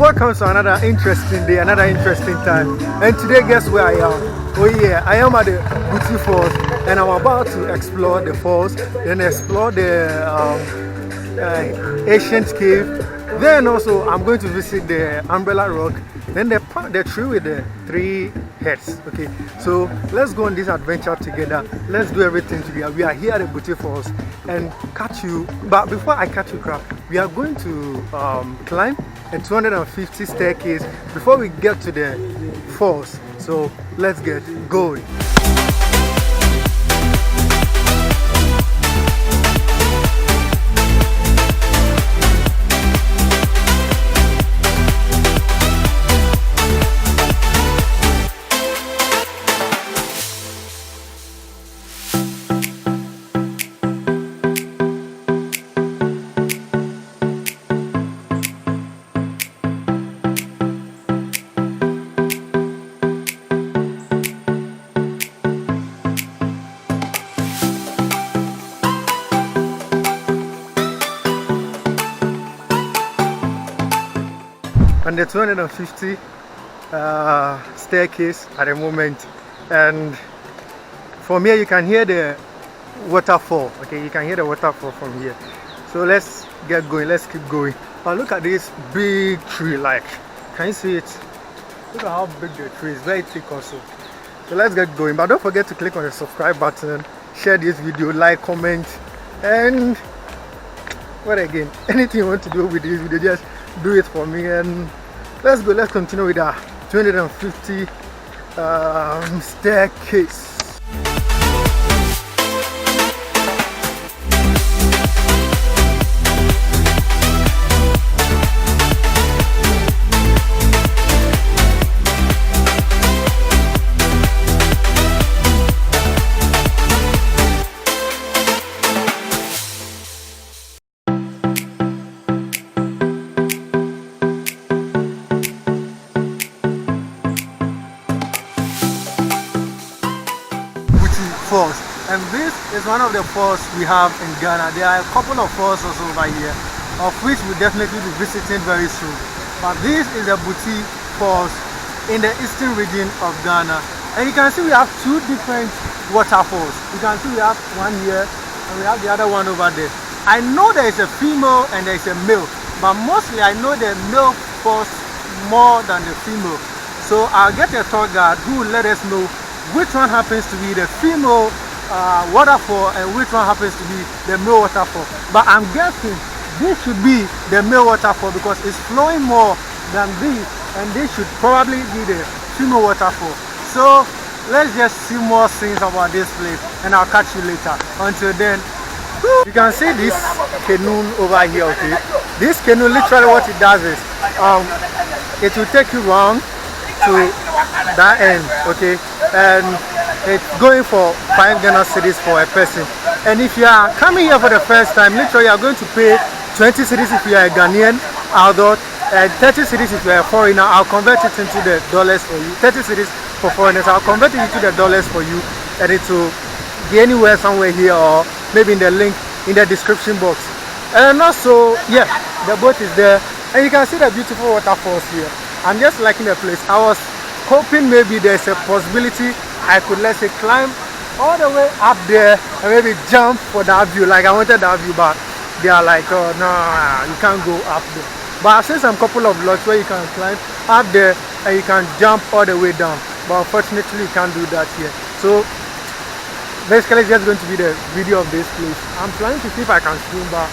Welcome to another interesting day, another interesting time. And today, guess where I am? Oh yeah, I am at the Boti Falls, and I'm about to explore the falls, then explore the ancient cave. Then also, I'm going to visit the Umbrella Rock, then the tree with the 3 heads. Okay, so let's go on this adventure together. Let's do everything together. We are here at the Boti Falls and catch you. But before I catch you, crap, we are going to climb a 250 staircase before we get to the falls. So let's get going. On the 250 staircase at the moment, and from here you can hear the waterfall. Okay, you can hear the waterfall from here. So let's get going, let's keep going. But look at this big tree, like, can you see it? Look at how big the tree is, very thick also. So let's get going, but don't forget to click on the subscribe button, share this video, like, comment, and what again, anything you want to do with this video, just do it for me. And let's go, let's continue with our 250 staircase. Falls, and this is one of the falls we have in Ghana. There are a couple of falls also over here, of which we'll definitely be visiting very soon. But this is the Boti Falls in the eastern region of Ghana, and you can see we have 2 different waterfalls. You can see we have one here and we have the other one over there. I know there is a female and there is a male, but mostly I know the male falls more than the female. So I'll get a tour guide who will let us know which one happens to be the female waterfall and which one happens to be the male waterfall. But I'm guessing this should be the male waterfall because it's flowing more than this, and this should probably be the female waterfall. So let's just see more things about this place, and I'll catch you later. Until then, you can see this canoe over here. Okay, this canoe, literally what it does is it will take you round to that end. Okay, and it's going for 5 Ghana cedis for a person. And if you are coming here for the first time, literally you are going to pay 20 cedis if you are a Ghanaian adult, and 30 cedis if you are a foreigner. I'll convert it into the dollars for you. 30 cedis for foreigners, I'll convert it into the dollars for you, and it will be anywhere somewhere here, or maybe in the link in the description box. And also, yeah, the boat is there, and you can see the beautiful waterfalls here. I'm just liking the place. I was hoping maybe there's a possibility I could, let's say, climb all the way up there and maybe jump for that view. Like I wanted that view, but they are like, oh no, you can't go up there. But I've seen some couple of lots where you can climb up there and you can jump all the way down. But unfortunately, you can't do that here. So basically, it's just going to be the video of this place. I'm trying to see if I can swim, but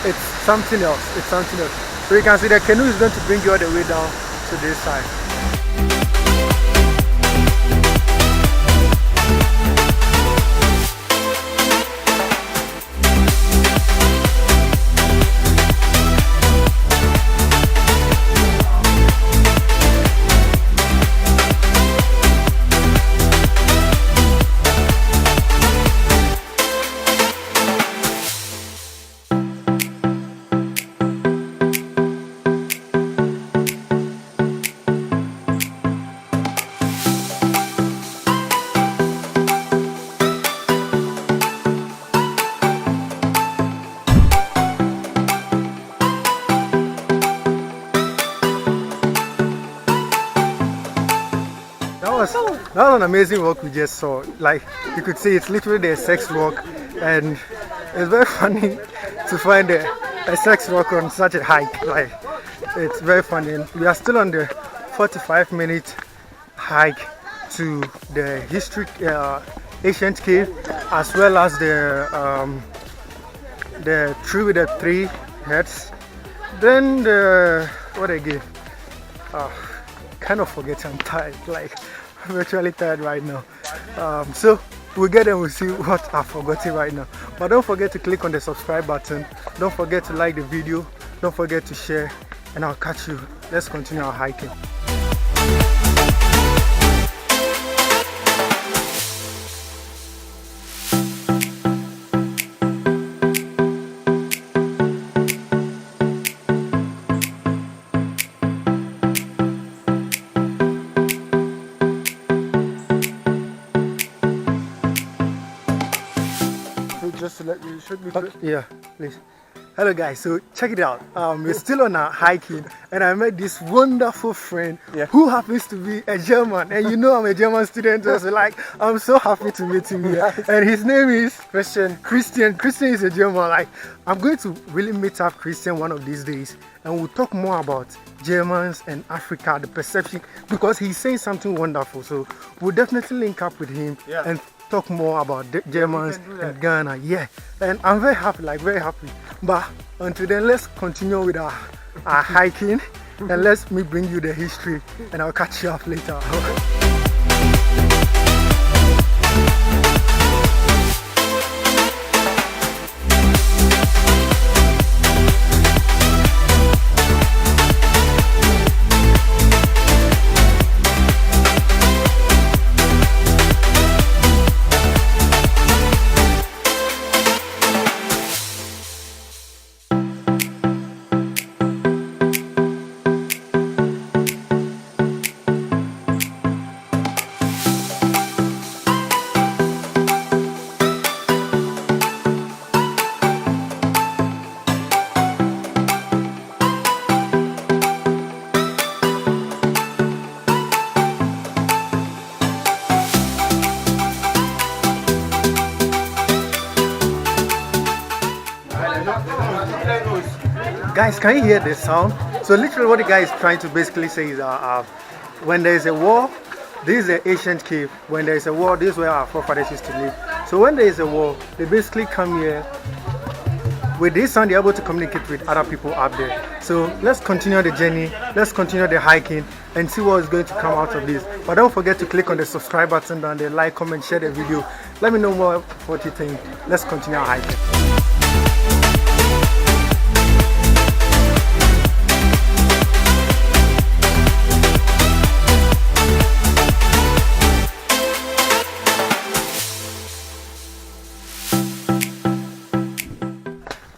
it's something else. It's something else. So you can see the canoe is going to bring you all the way down to this side. was an amazing walk we just saw. Like you could see, it's literally the sex walk, and it's very funny to find a sex walk on such a hike. Like it's very funny. And we are still on the 45-minute hike to the historic ancient cave, as well as the tree with the 3 heads. Then the what again? Kind of forget. I'm tired. Like I'm actually tired right now. So we'll get and we'll see what I've forgotten right now. But don't forget to click on the subscribe button. Don't forget to like the video. Don't forget to share. And I'll catch you. Let's continue our hiking. Just to let you, should be okay. Yeah, please. Hello guys, so check it out. We're still on our hiking, and I met this wonderful friend who happens to be a German, and you know I'm a German student, so like I'm so happy to meet him here. And his name is Christian. Christian is a German. Like I'm going to really meet up Christian one of these days, and we'll talk more about Germans and Africa, the perception, because he's saying something wonderful. So we'll definitely link up with him and talk more about the Germans and Ghana. Yeah, and I'm very happy, like very happy. But until then, let's continue with our hiking, and let me bring you the history, and I'll catch you up later. Guys, can you hear the sound? So literally what the guy is trying to basically say is when there is a war, this is the ancient cave. When there is a war, this is where our forefathers used to live. So when there is a war, they basically come here. With this sound, they're able to communicate with other people up there. So let's continue the journey, let's continue the hiking, and see what is going to come out of this. But don't forget to click on the subscribe button down there, like, comment, share the video. Let me know more what you think. Let's continue our hiking.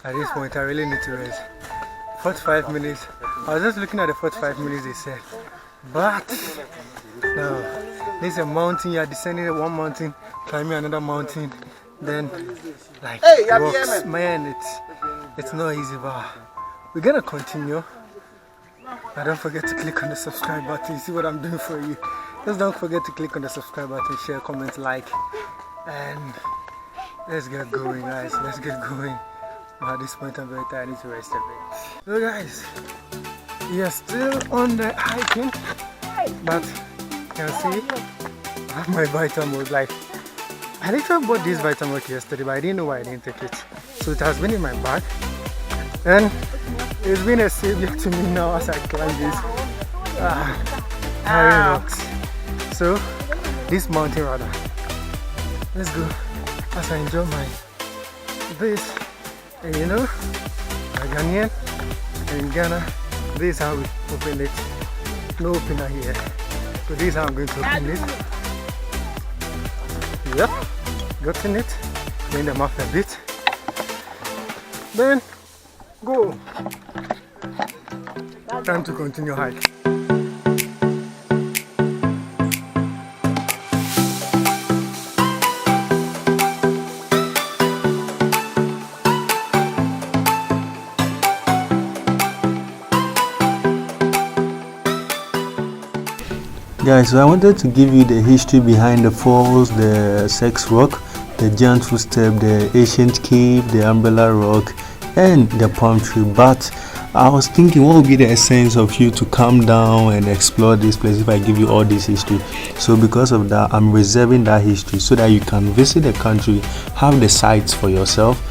At this point, I really need to rest. 45 minutes. I was just looking at the 45 minutes they said. But now, this is a mountain. You are descending one mountain, climbing another mountain. Then, like, walks. Man, it's not easy, but we're gonna continue. But don't forget to click on the subscribe button. See what I'm doing for you. Just don't forget to click on the subscribe button, share, comment, like, and let's get going, guys. Let's get going. At this point, I'm very tired. I need to rest a bit. So, guys, we are still on the hiking, but you can see I have my vitamin. Like, I literally bought this vitamin yesterday, but I didn't know why I didn't take it. So it has been in my bag, and it's been a savior to me now as I climb this high rocks. So this mountain rather. Let's go as I enjoy this. And you know, a Ghanaian and in Ghana, this is how we open it. No opener here. So this is how I'm going to open it. Yep, gotten it. Clean them off a bit. Then go. Time to continue hiking. Guys, so I wanted to give you the history behind the falls, the sex rock, the giant footstep, the ancient cave, the umbrella rock, and the palm tree. But I was thinking, what would be the essence of you to come down and explore this place if I give you all this history? So because of that, I'm reserving that history so that you can visit the country, have the sites for yourself,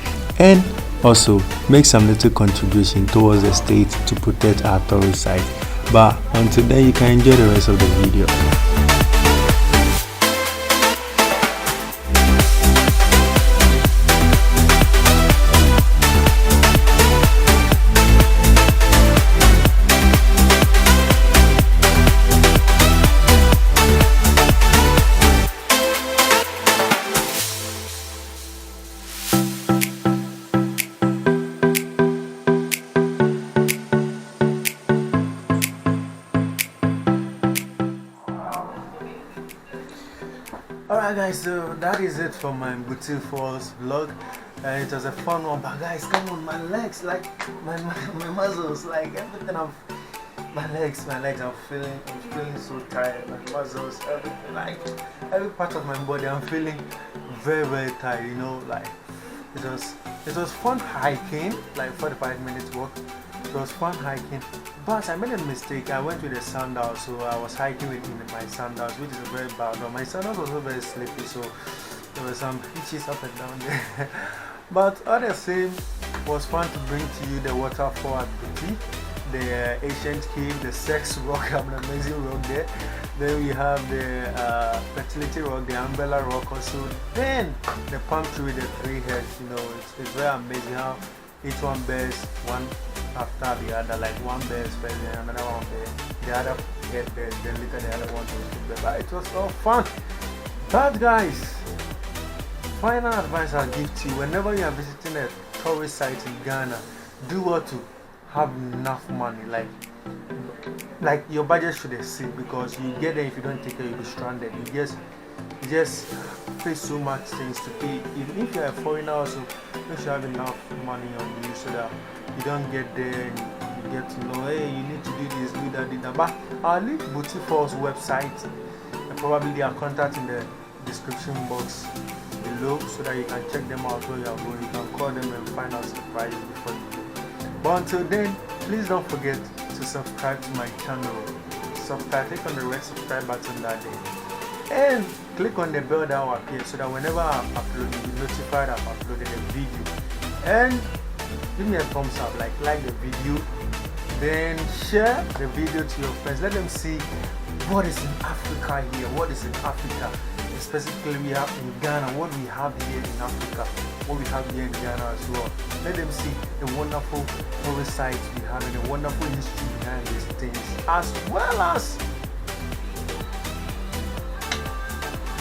and also make some little contribution towards the state to protect our tourist sites. But until then, you can enjoy the rest of the video. Alright guys, so that is it for my Boti Falls vlog. It was a fun one, but guys, come on, my legs, like my muscles, like everything. My legs, I'm feeling so tired. My muscles, everything, like every part of my body, I'm feeling very tired. You know, like it was fun hiking, like 45 minutes walk. It was fun hiking, but I made a mistake. I went with a sandals, so I was hiking with my sandals, which is a very bad one. My sandals was also very slippery, so there were some hitches up and down there. But all the same, it was fun to bring to you the waterfall at Boti, the ancient cave, the sex rock, an amazing rock there. Then we have the fertility rock, the umbrella rock also. Then the palm tree with the 3 heads. You know, it's very amazing how each one bears one after the other, like one bears first, then another one bears, the other head bears, then later the other one goes. But it was all fun. But guys, final advice I'll give to you: whenever you are visiting a tourist site in Ghana, do what to have enough money. Like your budget should exceed, because you get there, if you don't take care, you'll be stranded. You just pay so much things to pay. Even if you're a foreigner also, you should have enough money on you so that you don't get there and you get to know, hey, you need to do this, do that. But I'll leave Boti Falls website and probably their contact in the description box below so that you can check them out where you are going. You can call them and find out the price before you go. But until then, please don't forget to subscribe to my channel. Click on the red subscribe button that day, and click on the bell that will appear so that whenever I upload, you'll be notified I've uploaded a video. And give me a thumbs up, like the video, then share the video to your friends. Let them see what is in Africa here, what is in Africa, specifically we have in Ghana, what we have here in Africa, what we have here in Ghana as well. Let them see the wonderful tourist sites we have and the wonderful history behind these things, as well as,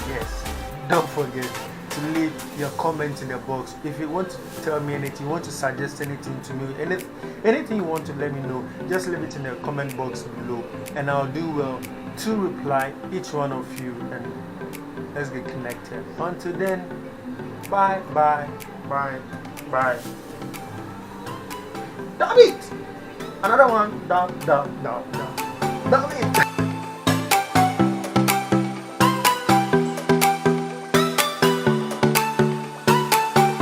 yes, don't forget to leave your comments in the box. If you want to tell me anything, you want to suggest anything to me, anything you want to let me know, just leave it in the comment box below, and I'll do well to reply each one of you, and let's get connected. Until then, bye. Damn it! Another one. Damn it!